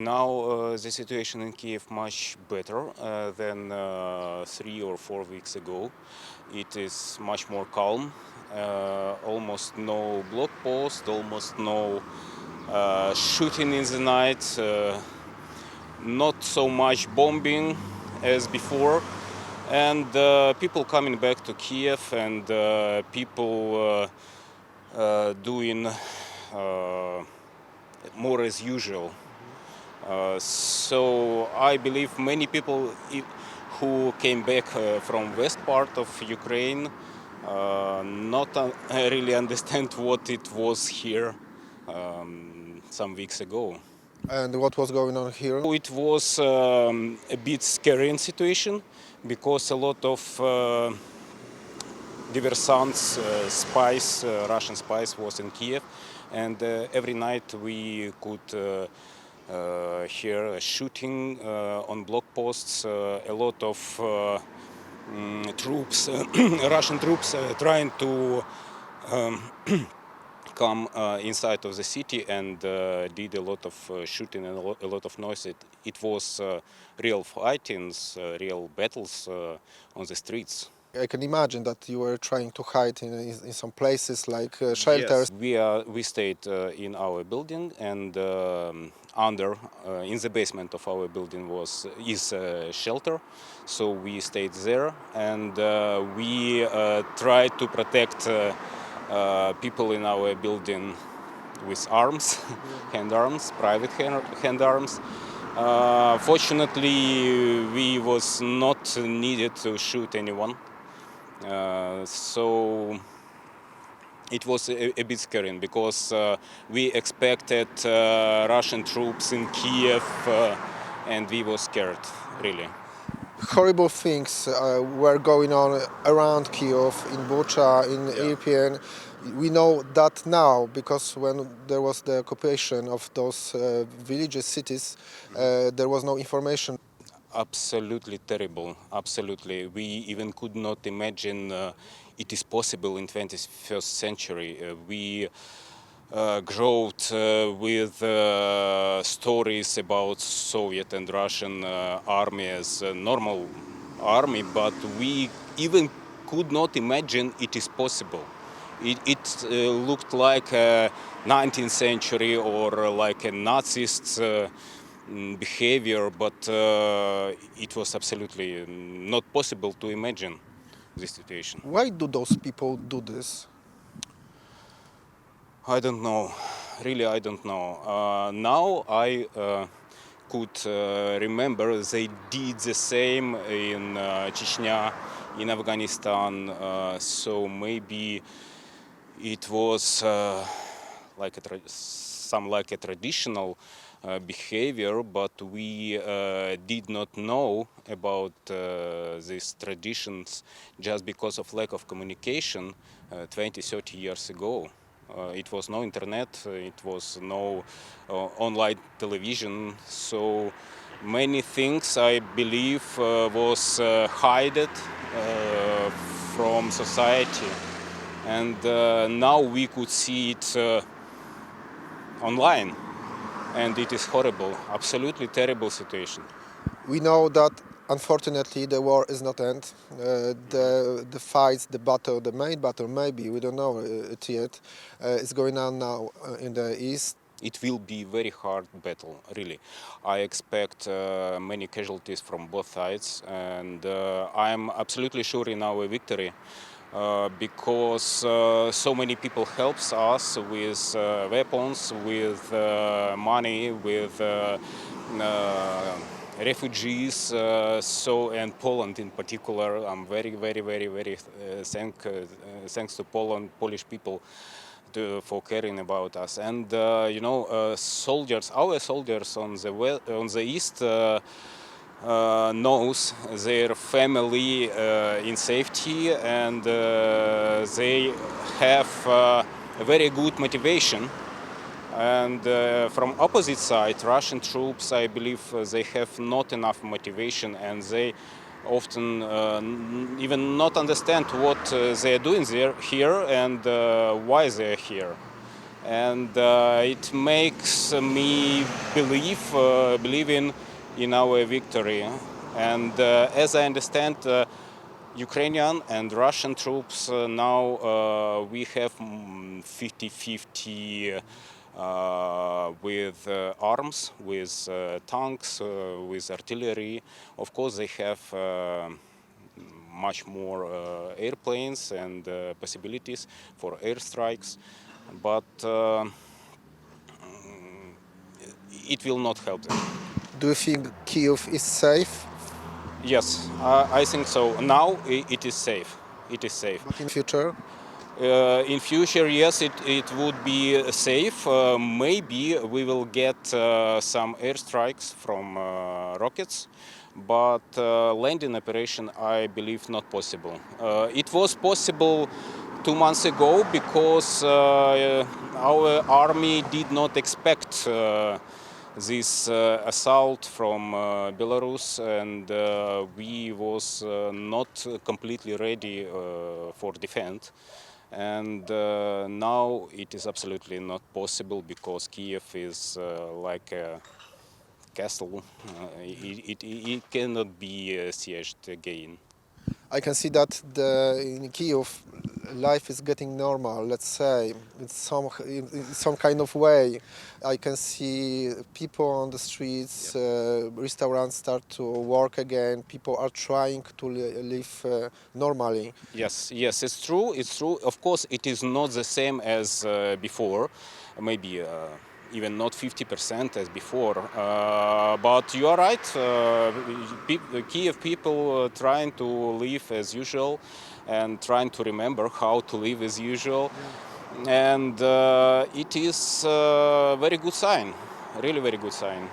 Now the situation in Kiev much better than 3 or 4 weeks ago. It is much more calm. Almost no block post, almost no shooting in the night. Not so much bombing as before. And people coming back to Kiev and people doing more as usual. So I believe many people who came back from west part of Ukraine not really understand what it was here some weeks ago. And what was going on here? It was a bit scary situation because a lot of diversants, spies, Russian spies was in Kiev, and every night we could hear a shooting on block posts. A lot of troops, Russian troops, trying to come inside of the city and did a lot of shooting and a lot of noise. It was real fightings, real battles on the streets. I can imagine that you were trying to hide in some places like shelters. Yes, we stayed in our building, and under in the basement of our building is a shelter, so we stayed there, and we tried to protect people in our building with arms, hand arms, private hand arms. Fortunately, we was not needed to shoot anyone. So it was a bit scary because we expected Russian troops in Kiev and we were scared, really. Horrible things were going on around Kiev, in Bucha, in Irpin. We know that now because when there was the occupation of those villages, cities, there was no information. Absolutely terrible, absolutely. We even could not imagine it is possible in 21st century. We grew with stories about Soviet and Russian army as a normal army, but we even could not imagine it is possible. It looked like a 19th century or like a Nazist behavior, but it was absolutely not possible to imagine this situation. Why do those people do this? I don't know. Really, I don't know. Now I could remember they did the same in Chechnya, in Afghanistan. So maybe it was like a traditional behavior, but we did not know about these traditions just because of lack of communication 20, 30 years ago. It was no internet, it was no online television, so many things I believe was hidden from society, and now we could see it online. And it is horrible, absolutely terrible situation. We know that unfortunately the war is not end. The fights, the battle, the main battle, maybe, we don't know it yet, is going on now in the east. It will be very hard battle, really. I expect many casualties from both sides, and I'm absolutely sure in our victory. Because so many people helps us with weapons, with money, with refugees. And Poland in particular, I'm very thanks to Polish people for caring about us. And soldiers, our soldiers on the east. Knows their family in safety, and they have a very good motivation. And from opposite side, Russian troops, I believe they have not enough motivation, and they often even not understand what they are doing here and why they are here. and it makes me believe in our victory. And as I understand, Ukrainian and Russian troops now we have 50-50 with arms, with tanks, with artillery. Of course, they have much more airplanes and possibilities for airstrikes, but it will not help them. Do you think Kyiv is safe? Yes, I think so. Now it is safe. It is safe. But in future? In future, yes, it would be safe. Maybe we will get some airstrikes from rockets, but landing operation, I believe, not possible. It was possible 2 months ago because our army did not expect this assault from Belarus, and we was not completely ready for defense. And now it is absolutely not possible because Kiev is like a castle. It cannot be sieged again. I can see that in Kyiv life is getting normal, let's say, in some kind of way. I can see people on the streets, restaurants start to work again, people are trying to live normally. Yes, it's true. It's true. Of course, it is not the same as before. Maybe even not 50% as before. But you are right. Kiev people trying to live as usual and trying to remember how to live as usual. And it is a very good sign, really very good sign.